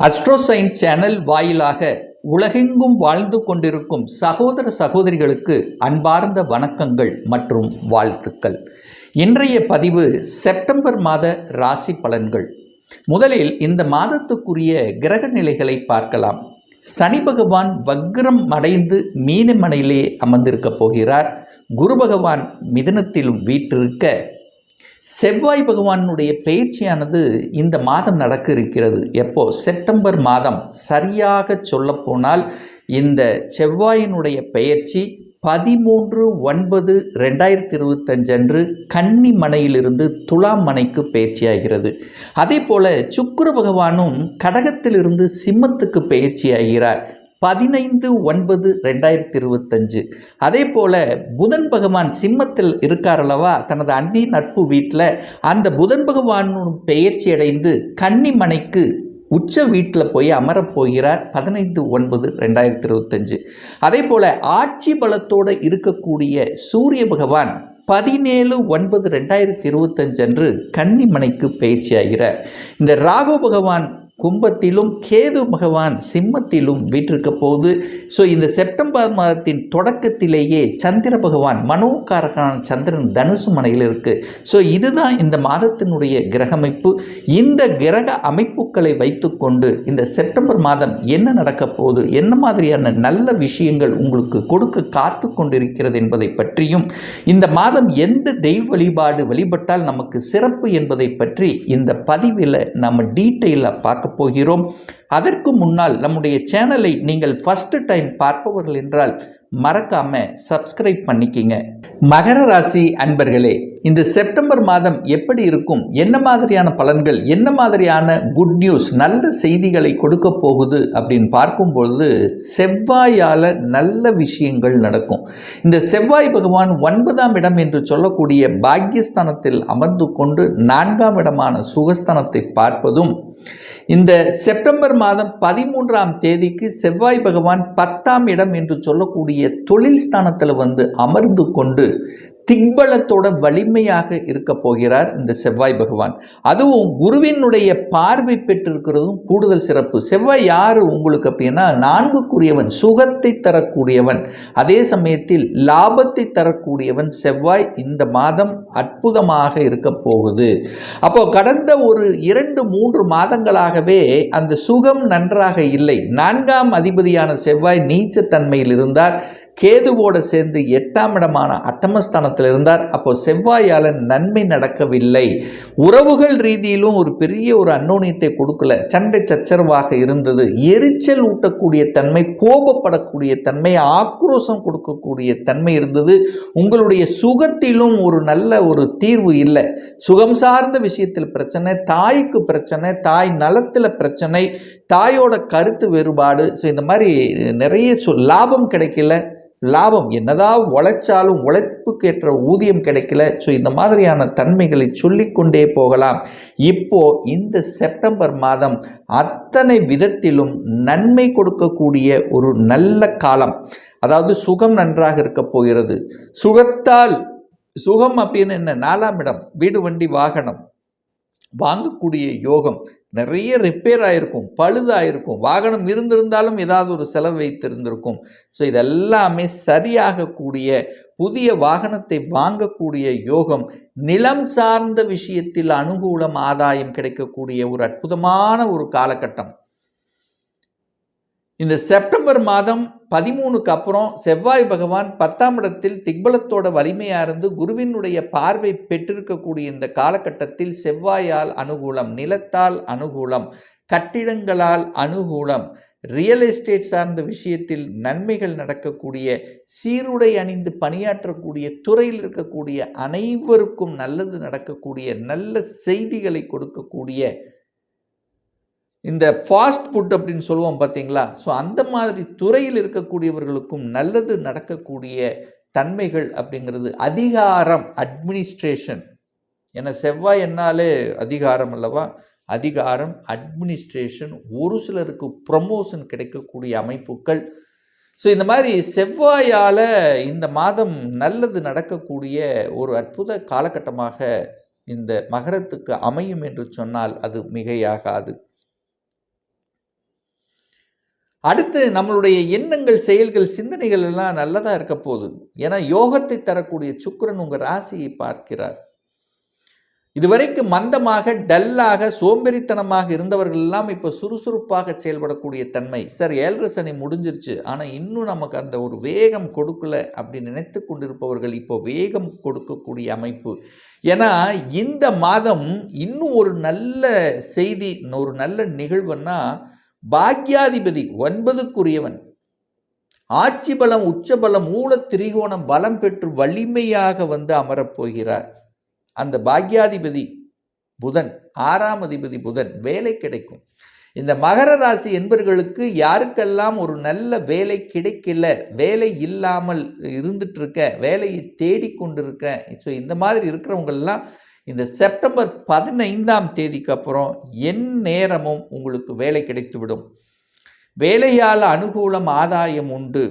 Astro science channel வாயிலாக உலகெங்கும் வாழ்ந்து கொண்டிருக்கும் சகோதர சகோதரிகளுக்கு அன்பார்ந்த வணக்கங்கள் மற்றும் வாழ்த்துக்கள். இன்றைய பதிவு செப்டம்பர் மாத ராசி பலன்கள். முதலில் இந்த மாதத்துக்குரிய கிரக நிலைகளை பார்க்கலாம். சனி பகவான் வக்ரம் அடைந்து மீனமனையிலே அமர்ந்திருக்க போகிறார். குரு பகவான் மிதுனத்திலும் வீற்றிருக்க, செவ்வாய் பகவானுடைய பயிற்சியானது இந்த மாதம் நடக்க இருக்கிறது. எப்போ? செப்டம்பர் மாதம். சரியாக சொல்லப்போனால் இந்த செவ்வாயினுடைய பெயர்ச்சி 13/9/2025 அன்று கன்னி மனையிலிருந்து துலாம் மனைக்கு பயிற்சியாகிறது. அதே போல சுக்கிர பகவானும் கடகத்திலிருந்து சிம்மத்துக்கு பயிற்சியாகிறார் 15/9/2025. அதே போல் புதன் பகவான் சிம்மத்தில் இருக்கார் அல்லவா, தனது அந்தி நட்பு வீட்டில் அந்த புதன் பகவானும் பெயர்ச்சி அடைந்து கன்னி மனைக்கு உச்ச வீட்டில் போய் அமரப்போகிறார் 15/9/2025. அதே போல் ஆட்சி பலத்தோடு இருக்கக்கூடிய சூரிய பகவான் 17/9/2025 அன்று கன்னி மனைக்கு பயிற்சியாகிறார். இந்த ராகு பகவான் கும்பத்திலும் கேது பகவான் சிம்மத்திலும் வீற்றிருக்க போது. ஸோ இந்த செப்டம்பர் மாதத்தின் தொடக்கத்திலேயே சந்திர பகவான் மனோகாரகனான சந்திரன் தனுசு மனையில் இருக்குது. ஸோ இதுதான் இந்த மாதத்தினுடைய கிரகமைப்பு. இந்த கிரக அமைப்புகளை வைத்துக்கொண்டு இந்த செப்டம்பர் மாதம் என்ன நடக்க போகுது, என்ன மாதிரியான நல்ல விஷயங்கள் உங்களுக்கு கொடுக்க காத்து கொண்டிருக்கிறது என்பதை பற்றியும், இந்த மாதம் எந்த தெய்வ வழிபாடு வழிபட்டால் நமக்கு சிறப்பு என்பதை பற்றி இந்த பதிவில் நம்ம டீட்டெயிலாக பார்க்க போகிறோம். அதற்கு முன்னால் நம்முடைய சேனலை நீங்கள் ஃபர்ஸ்ட் டைம் பார்ப்பவர்கள் என்றால் மறக்காம சப்ஸ்கிரைப் பண்ணிக்கிங்க. மகர ராசி அன்பர்களே, இந்த செப்டம்பர் மாதம் எப்படி இருக்கும், என்ன மாதிரியான பலன்கள், என்ன மாதிரியான குட் நியூஸ், நல்ல செய்திகளை கொடுக்க போகுது அப்படின்னு பார்க்கும்பொழுது செவ்வாயால் நல்ல விஷயங்கள் நடக்கும். இந்த செவ்வாய் பகவான் 9ஆம் இடம் என்று சொல்லக்கூடிய பாக்யஸ்தானத்தில் அமர்ந்து கொண்டு 4ஆம் இடமான சுகஸ்தானத்தை பார்ப்பதும், இந்த செப்டம்பர் மாதம் 13ஆம் தேதிக்கு செவ்வாய் பகவான் 10ஆம் இடம் என்று சொல்லக்கூடிய தொழில் ஸ்தானத்தில் வந்து அமர்ந்து கொண்டு திக்பலத்தோட வலிமையாக இருக்க போகிறார் இந்த செவ்வாய் பகவான். அதுவும் குருவினுடைய பார்வை பெற்றிருக்கிறதும் கூடுதல் சிறப்பு. செவ்வாய் யார் உங்களுக்கு அப்படின்னா 4க்குரியவன், சுகத்தை தரக்கூடியவன், அதே சமயத்தில் லாபத்தை தரக்கூடியவன் செவ்வாய். இந்த மாதம் அற்புதமாக இருக்க போகுது. அப்போ கடந்த ஒரு 2-3 மாதங்களாகவே அந்த சுகம் நன்றாக இல்லை. 4ஆம் அதிபதியான செவ்வாய் நீச்சத்தன்மையில் இருந்தார். கேதுவோடு சேர்ந்து 8ஆம் இடமான அட்டமஸ்தானத்தில் இருந்தார். அப்போ செவ்வாயால் நன்மை நடக்கவில்லை. உறவுகள் ரீதியிலும் ஒரு பெரிய ஒரு அன்னோனியத்தை கொடுக்கல. சண்டை சச்சரவாக இருந்தது. எரிச்சல் ஊட்டக்கூடிய தன்மை, கோபப்படக்கூடிய தன்மை, ஆக்ரோஷம் கொடுக்கக்கூடிய தன்மை இருந்தது. உங்களுடைய சுகத்திலும் ஒரு நல்ல ஒரு தீர்வு இல்லை. சுகம் சார்ந்த விஷயத்தில் பிரச்சனை, தாய்க்கு பிரச்சனை, தாய் நலத்தில் பிரச்சனை, தாயோட கருத்து வேறுபாடு. ஸோ இந்த மாதிரி நிறைய லாபம் கிடைக்கல. லாபம் என்னதான் உழைச்சாலும் உழைப்புக்கு ஏற்ற ஊதியம் கிடைக்கல. ஸோ இந்த மாதிரியான தன்மைகளை சொல்லிக்கொண்டே போகலாம். இப்போ இந்த செப்டம்பர் மாதம் அத்தனை விதத்திலும் நன்மை கொடுக்கக்கூடிய ஒரு நல்ல காலம். அதாவது சுகம் நன்றாக இருக்க போகிறது. சுகம் அப்படின்னு என்ன? 4ஆம் இடம், வீடு வண்டி வாகனம் வாங்கக்கூடிய யோகம். நிறைய ரிப்பேர் ஆகிருக்கும், பழுதாயிருக்கும், வாகனம் இருந்திருந்தாலும் ஏதாவது ஒரு செலவு வைத்திருந்திருக்கும். ஸோ இதெல்லாமே சரியாகக்கூடிய புதிய வாகனத்தை வாங்கக்கூடிய யோகம். நிலம் சார்ந்த விஷயத்தில் அனுகூலம், ஆதாயம் கிடைக்கக்கூடிய ஒரு அற்புதமான ஒரு காலகட்டம். இந்த செப்டம்பர் மாதம் 13க்கு அப்புறம் செவ்வாய் பகவான் 10ஆம் இடத்தில் திக்பலத்தோட வலிமையாக இருந்து குருவினுடைய பார்வை பெற்றிருக்கக்கூடிய இந்த காலகட்டத்தில் செவ்வாயால் அனுகூலம், நிலத்தால் அனுகூலம், கட்டிடங்களால் அனுகூலம், ரியல் எஸ்டேட் சார்ந்த விஷயத்தில் நன்மைகள் நடக்கக்கூடிய, சீருடை அணிந்து பணியாற்றக்கூடிய துறையில் இருக்கக்கூடிய அனைவருக்கும் நல்லது நடக்கக்கூடிய, நல்ல செய்திகளை கொடுக்கக்கூடிய, இந்த ஃபாஸ்ட் ஃபுட் அப்படின்னு சொல்லுவோம் பார்த்தீங்களா, ஸோ அந்த மாதிரி துறையில் இருக்கக்கூடியவர்களுக்கும் நல்லது நடக்கக்கூடிய தன்மைகள் அப்படிங்கிறது. அதிகாரம், அட்மினிஸ்ட்ரேஷன், ஏன்னா செவ்வாய் என்னாலே அதிகாரம் அல்லவா, அதிகாரம், அட்மினிஸ்ட்ரேஷன், ஒரு சிலருக்கு ப்ரமோஷன் கிடைக்கக்கூடிய அமைப்புகள். ஸோ இந்த மாதிரி செவ்வாயால் இந்த மாதம் நல்லது நடக்கக்கூடிய ஒரு அற்புத காலகட்டமாக இந்த மகரத்துக்கு அமையும் என்று சொன்னால் அது மிகையாகாது. அடுத்து நம்மளுடைய எண்ணங்கள், செயல்கள், சிந்தனைகள் எல்லாம் நல்லதாக இருக்க போகுது. ஏன்னா யோகத்தை தரக்கூடிய சுக்கிரன் உங்கள் ராசியை பார்க்கிறார். இதுவரைக்கும் மந்தமாக, டல்லாக, சோம்பேறித்தனமாக இருந்தவர்கள் எல்லாம் இப்போ சுறுசுறுப்பாக செயல்படக்கூடிய தன்மை. சார் 7.5 சனி முடிஞ்சிருச்சு, ஆனால் இன்னும் நமக்கு அந்த ஒரு வேகம் கொடுக்கல அப்படின்னு நினைத்து கொண்டிருப்பவர்கள் இப்போ வேகம் கொடுக்கக்கூடிய அமைப்பு. ஏன்னா இந்த மாதம் இன்னும் ஒரு நல்ல செய்தி, ஒரு நல்ல நிகழ்வுன்னா, பாக்யாதிபதி 9க்குரியவன் ஆட்சி பலம், உச்சபலம், மூல திரிகோணம் பலம் பெற்று வலிமையாக வந்து அமரப்போகிறார். அந்த பாக்யாதிபதி புதன், 6ஆம் அதிபதி புதன், வேலை கிடைக்கும். இந்த மகர ராசி என்பர்களுக்கு யாருக்கெல்லாம் ஒரு நல்ல வேலை கிடைக்கல, வேலை இல்லாமல் இருந்துட்டு இருக்க, வேலையை தேடிக்கொண்டிருக்க, ஸோ இந்த மாதிரி இருக்கிறவங்கெல்லாம் இந்த செப்டம்பர் 15ஆம் தேதிக்கு அப்புறம் நேரமும் உங்களுக்கு வேலை கிடைத்துவிடும். வேலையால் அனுகூலம், ஆதாயம் உண்டு.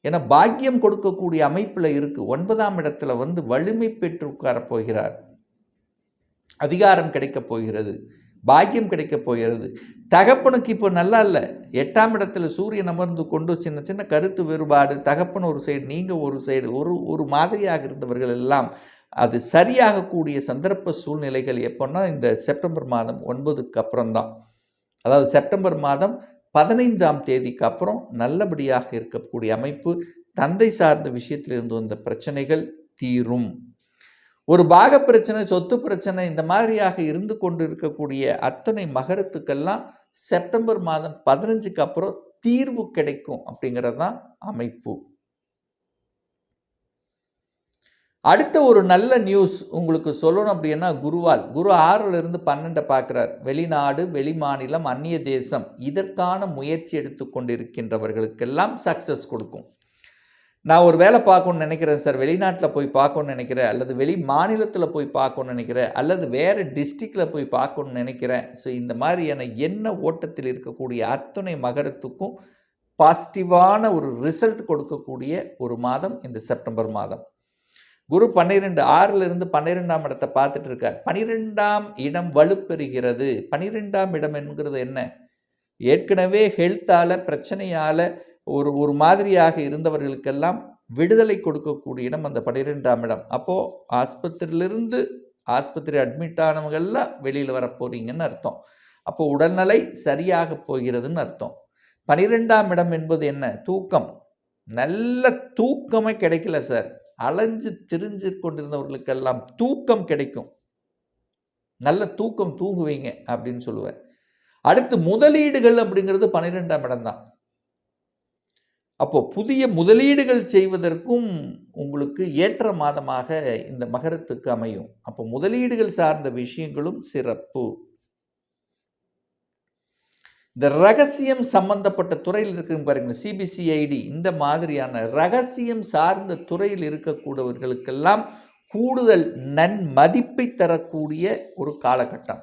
ஏன்னா பாக்கியம் கொடுக்கக்கூடிய அமைப்பில் இருக்கு. 9ஆம் இடத்துல வந்து வலிமை பெற்று உட்காரப் போகிறார். அதிகாரம் கிடைக்கப் போகிறது, பாக்கியம் கிடைக்கப் போகிறது. தகப்பனுக்கு இப்போ நல்லா இல்லை. 8ஆம் இடத்துல சூரியன் அமர்ந்து கொண்டு சின்ன சின்ன கருத்து வேறுபாடு, தகப்பன் ஒரு சைடு, நீங்கள் ஒரு சைடு, ஒரு மாதிரியாக இருந்தவர்கள் எல்லாம் அது சரியாகக்கூடிய சந்தர்ப்ப சூழ்நிலைகள் எப்போன்னா இந்த செப்டம்பர் மாதம் 9க்கு அப்புறம்தான். அதாவது செப்டம்பர் மாதம் 15ஆம் தேதிக்கு அப்புறம் நல்லபடியாக இருக்கக்கூடிய அமைப்பு. தந்தை சார்ந்த விஷயத்தில் இருந்து வந்த பிரச்சனைகள் தீரும். ஒரு பாக பிரச்சனை, சொத்து பிரச்சனை, இந்த மாதிரியாக இருந்து கொண்டு இருக்கக்கூடிய அத்தனை மகரத்துக்கெல்லாம் செப்டம்பர் மாதம் 15க்கு அப்புறம் தீர்வு கிடைக்கும் அப்படிங்கிறது தான் அமைப்பு. அடுத்த ஒரு நல்ல நியூஸ் உங்களுக்கு சொல்லணும் அப்படின்னா, குரு 6லிருந்து 12 பார்க்குறார். வெளிநாடு, வெளி மாநிலம், அந்நிய தேசம் இதற்கான முயற்சி எடுத்து கொண்டிருக்கின்றவர்களுக்கெல்லாம் சக்ஸஸ் கொடுக்கும். நான் ஒரு வேலை பார்க்கணும்னு நினைக்கிறேன் சார், வெளிநாட்டில் போய் பார்க்கணும்னு நினைக்கிறேன், அல்லது வெளி மாநிலத்தில் போய் பார்க்கணும்னு நினைக்கிறேன், அல்லது வேறு டிஸ்ட்ரிக்டில் போய் பார்க்கணும்னு நினைக்கிறேன். ஸோ இந்த மாதிரியான எண்ண ஓட்டத்தில் இருக்கக்கூடிய அத்தனை மகரத்துக்கும் பாசிட்டிவான ஒரு ரிசல்ட் கொடுக்கக்கூடிய ஒரு மாதம் இந்த செப்டம்பர் மாதம். குரு 6லிருந்து 12ஆம் இடத்தை பார்த்துட்டு இருக்கார். 12ஆம் இடம் வலுப்பெறுகிறது. 12ஆம் இடம் என்கிறது என்ன? ஏற்கனவே ஹெல்த்தால் பிரச்சனையால் ஒரு மாதிரியாக இருந்தவர்களுக்கெல்லாம் விடுதலை கொடுக்கக்கூடிய இடம் அந்த 12ஆம் இடம். அப்போது ஆஸ்பத்திரி அட்மிட் ஆனவங்கெல்லாம் வெளியில் வர போகிறீங்கன்னு அர்த்தம். அப்போது உடல்நிலை சரியாக போகிறதுன்னு அர்த்தம். 12ஆம் இடம் என்பது என்ன? தூக்கம். நல்ல தூக்கமே கிடைக்கல சார், அலைஞ்சு திரிஞ்சு கொண்டிருந்தவர்களுக்கெல்லாம் தூக்கம் கிடைக்கும். நல்ல தூக்கம் தூங்குவீங்க அப்படின்னு சொல்லுவேன். அடுத்து முதலீடுகள் அப்படிங்கிறது 12ஆம் இடம் தான். அப்போ புதிய முதலீடுகள் செய்வதற்கும் உங்களுக்கு ஏற்ற மாதமாக இந்த மகரத்துக்கு அமையும். அப்போ முதலீடுகள் சார்ந்த விஷயங்களும் சிறப்பு. இந்த ரகசியம் சம்பந்தப்பட்ட துறையில் இருக்குங்க பாருங்க, சிபிசிஐடி, இந்த மாதிரியான ரகசியம் சார்ந்த துறையில் இருக்கக்கூடியவர்களுக்கெல்லாம் கூடுதல் நன்மதிப்பை தரக்கூடிய ஒரு காலகட்டம்.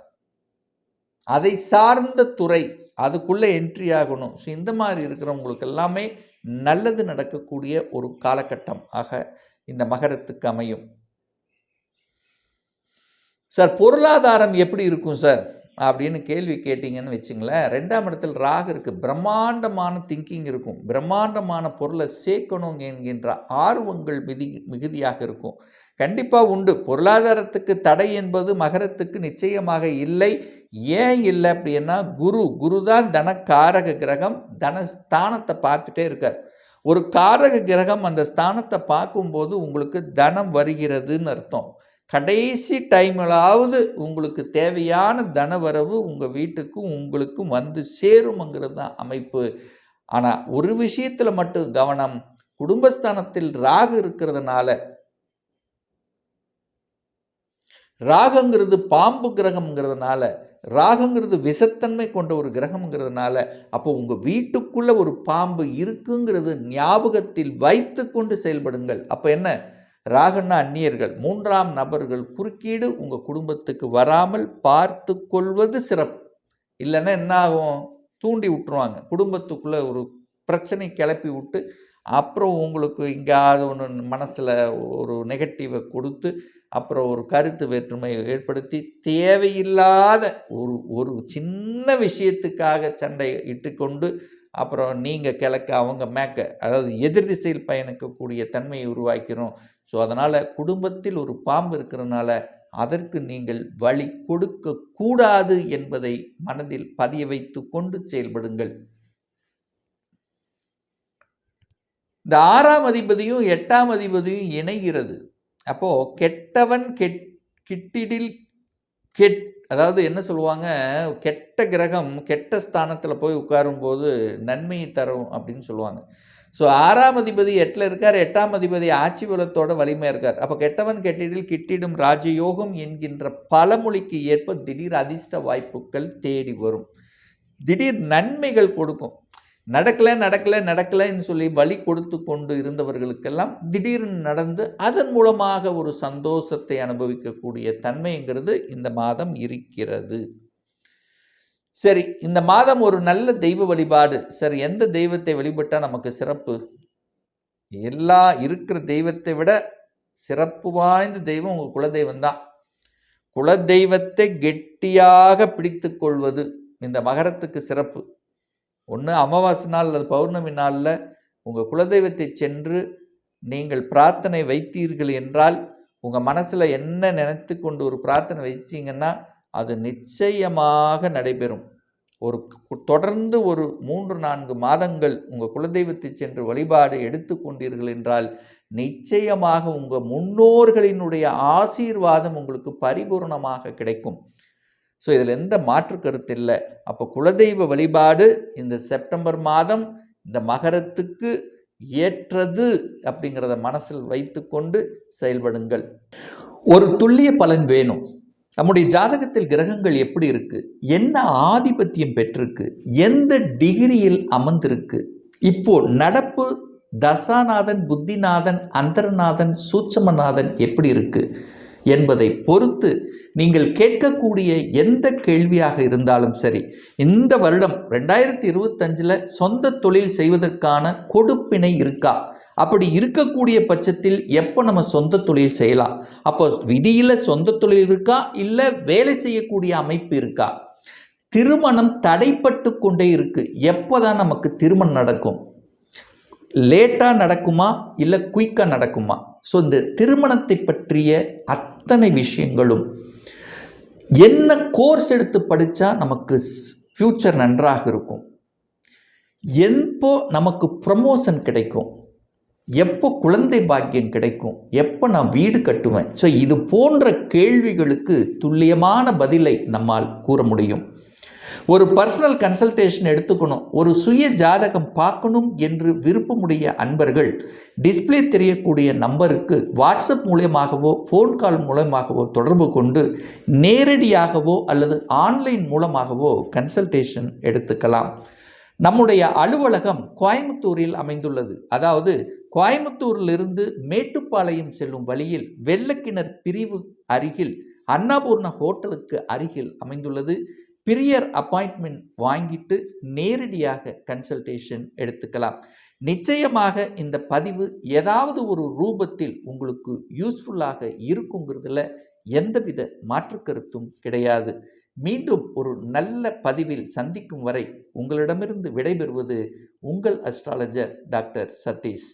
அதை சார்ந்த துறை, அதுக்குள்ளே என்ட்ரி ஆகணும். ஸோ இந்த மாதிரி இருக்கிறவங்களுக்கு எல்லாமே நல்லது நடக்கக்கூடிய ஒரு காலகட்டம் ஆக இந்த மகரத்துக்கு அமையும். சார் பொருளாதாரம் எப்படி இருக்கும் சார் அப்படின்னு கேள்வி கேட்டிங்கன்னு வச்சுங்களேன். 2ஆம் இடத்தில் ராகு இருக்குது. பிரம்மாண்டமான திங்கிங் இருக்கும். பிரம்மாண்டமான பொருளை சேர்க்கணும் என்கின்ற ஆர்வங்கள் மிகுதியாக இருக்கும். கண்டிப்பாக உண்டு. பொருளாதாரத்துக்கு தடை என்பது மகரத்துக்கு நிச்சயமாக இல்லை. ஏன் இல்லை அப்படின்னா, குரு தான் தனக்காரக கிரகம். தனஸ்தானத்தை பார்த்துட்டே இருக்கார். ஒரு காரக கிரகம் அந்த ஸ்தானத்தை பார்க்கும்போது உங்களுக்கு தனம் வருகிறதுன்னு அர்த்தம். கடைசி டைமிலாவது உங்களுக்கு தேவையான தனவரவு உங்கள் வீட்டுக்கும் உங்களுக்கும் வந்து சேரும்ங்கிறது தான் அமைப்பு. ஆனால் ஒரு விஷயத்தில் மட்டும் கவனம், குடும்பஸ்தானத்தில் ராகு இருக்கிறதுனால, ராகுங்கிறது பாம்பு கிரகம்ங்கிறதுனால, ராகுங்கிறது விஷத்தன்மை கொண்ட ஒரு கிரகம்ங்கிறதுனால, அப்போ உங்கள் வீட்டுக்குள்ளே ஒரு பாம்பு இருக்குங்கிறது ஞாபகத்தில் வைத்து கொண்டு செயல்படுங்கள். அப்போ என்ன, ராகுன்னா அந்நியர்கள், 3ஆம் நபர்கள் குறுக்கீடு உங்கள் குடும்பத்துக்கு வராமல் பார்த்து கொள்வது சிறப்பு. இல்லைன்னா என்ன ஆகும், தூண்டி விட்டுருவாங்க. குடும்பத்துக்குள்ளே ஒரு பிரச்சனை கிளப்பி விட்டு அப்புறம் உங்களுக்கு எங்கேயாவது ஒன்று மனசில் ஒரு நெகட்டிவை கொடுத்து அப்புறம் ஒரு கருத்து வேற்றுமை ஏற்படுத்தி தேவையில்லாத ஒரு சின்ன விஷயத்துக்காக சண்டை இட்டுக்கொண்டு அப்புறம் நீங்கள் கிழக்க அவங்க மேற்க, அதாவது எதிர் திசையில் பயணிக்கக்கூடிய தன்மையை உருவாக்கிறோம். ஸோ அதனால் குடும்பத்தில் ஒரு பாம்பு இருக்கிறதுனால அதற்கு நீங்கள் வழி கொடுக்க கூடாது என்பதை மனதில் பதிய வைத்து கொண்டு செயல்படுங்கள். இந்த 6ஆம் அதிபதியும் 8ஆம் அதிபதியும் இணைகிறது. அப்போ கெட்டவன் கிட்டிடில் அதாவது என்ன சொல்லுவாங்க, கெட்ட கிரகம் கெட்ட ஸ்தானத்தில் போய் உட்காரும்போது நன்மையை தரும் அப்படின்னு சொல்லுவாங்க. ஸோ 6ஆம் அதிபதி 8ல் இருக்கார், 8ஆம் அதிபதி ஆட்சி பலத்தோட வலிமையாக இருக்கார். அப்போ கெட்டவன் கெட்டிடில் கிட்டிடும் ராஜயோகம் என்கின்ற பழமொழிக்கு ஏற்ப திடீர் அதிர்ஷ்ட வாய்ப்புகள் தேடி வரும், திடீர் நன்மைகள் கொடுக்கும். நடக்கலைன்னு சொல்லி வழி கொடுத்து கொண்டு இருந்தவர்களுக்கெல்லாம் திடீர்னு நடந்து அதன் மூலமாக ஒரு சந்தோஷத்தை அனுபவிக்கக்கூடிய தன்மைங்கிறது இந்த மாதம் இருக்கிறது. சரி, இந்த மாதம் ஒரு நல்ல தெய்வ வழிபாடு. சரி, எந்த தெய்வத்தை வழிபட்டால் நமக்கு சிறப்பு? எல்லா இருக்கிற தெய்வத்தை விட சிறப்பு வாய்ந்த தெய்வம் உங்கள் குலதெய்வம் தான். குலதெய்வத்தை கெட்டியாக பிடித்து கொள்வது இந்த மகரத்துக்கு சிறப்பு. ஒன்று அமாவாசை நாள் அல்லது பௌர்ணமி நாளில் உங்கள் குலதெய்வத்தை சென்று நீங்கள் பிரார்த்தனை வைத்தீர்கள் என்றால், உங்கள் மனசில் என்ன நினைத்து கொண்டு ஒரு பிரார்த்தனை வச்சிங்கன்னா அது நிச்சயமாக நடைபெறும். தொடர்ந்து ஒரு 3-4 மாதங்கள் உங்கள் குலதெய்வத்தை சென்று வழிபாடு எடுத்து கொண்டீர்கள் என்றால் நிச்சயமாக உங்கள் முன்னோர்களினுடைய ஆசீர்வாதம் உங்களுக்கு பரிபூர்ணமாக கிடைக்கும். ஸோ இதில் எந்த மாற்று கருத்து இல்லை. அப்போ குலதெய்வ வழிபாடு இந்த செப்டம்பர் மாதம் இந்த மகரத்துக்கு ஏற்றது அப்படிங்கிறத மனசில் வைத்து கொண்டு செயல்படுங்கள். ஒரு துல்லிய பலன் வேணும். நம்முடைய ஜாதகத்தில் கிரகங்கள் எப்படி இருக்கு, என்ன ஆதிபத்தியம் பெற்றிருக்கு, எந்த டிகிரியில் அமர்ந்திருக்கு, இப்போ நடப்பு தசாநாதன், புத்திநாதன், அந்தரநாதன், சூட்சமநாதன் எப்படி இருக்கு என்பதை பொறுத்து நீங்கள் கேட்கக்கூடிய எந்த கேள்வியாக இருந்தாலும் சரி, இந்த வருடம் 2025 சொந்த தொழில் செய்வதற்கான கொடுப்பினை இருக்கா, அப்படி இருக்கக்கூடிய பட்சத்தில் எப்போ நம்ம சொந்த தொழில் செய்யலாம், அப்போ விதியில் சொந்த தொழில் இருக்கா, இல்லை வேலை செய்யக்கூடிய அமைப்பு இருக்கா, திருமணம் தடைப்பட்டு கொண்டே இருக்கு, எப்போ தான் நமக்கு திருமணம் நடக்கும், லேட்டாக நடக்குமா இல்லை குயிக்காக நடக்குமா. ஸோ இந்த திருமணத்தை பற்றிய அத்தனை விஷயங்களும், என்ன கோர்ஸ் எடுத்து படித்தா நமக்கு ஃப்யூச்சர் நன்றாக இருக்கும், எப்போ நமக்கு ப்ரமோஷன் கிடைக்கும், எப்போ குழந்தை பாக்கியம் கிடைக்கும், எப்போ நான் வீடு கட்டுவேன். ஸோ இது போன்ற கேள்விகளுக்கு துல்லியமான பதிலை நம்மால் கூற முடியும். ஒரு பர்சனல் கன்சல்டேஷன் எடுத்துக்கணும், ஒரு சுய ஜாதகம் பார்க்கணும் என்று விருப்பமுடைய அன்பர்கள் டிஸ்பிளே தெரியக்கூடிய நம்பருக்கு வாட்ஸ்அப் மூலமாகவோ ஃபோன் கால் மூலமாகவோ தொடர்பு கொண்டு நேரடியாகவோ அல்லது ஆன்லைன் மூலமாகவோ கன்சல்டேஷன் எடுத்துக்கலாம். நம்முடைய அலுவலகம் கோயம்புத்தூரில் அமைந்துள்ளது. அதாவது கோயம்புத்தூரிலிருந்து மேட்டுப்பாளையம் செல்லும் வழியில் வெள்ளக்கிணர் பிரிவு அருகில் அன்னபூர்ணா ஹோட்டலுக்கு அருகில் அமைந்துள்ளது. பிரியர் அப்பாயின்மெண்ட் வாங்கிட்டு நேரடியாக கன்சல்டேஷன் எடுத்துக்கலாம். நிச்சயமாக இந்த பதிவு ஏதாவது ஒரு ரூபத்தில் உங்களுக்கு யூஸ்ஃபுல்லாக இருக்குங்கிறதுல எந்தவித மாற்று கருத்தும் கிடையாது. மீண்டும் ஒரு நல்ல பதிவில் சந்திக்கும் வரை உங்களிடமிருந்து விடைபெறுவது உங்கள் அஸ்ட்ராலஜர் டாக்டர் சதீஷ்.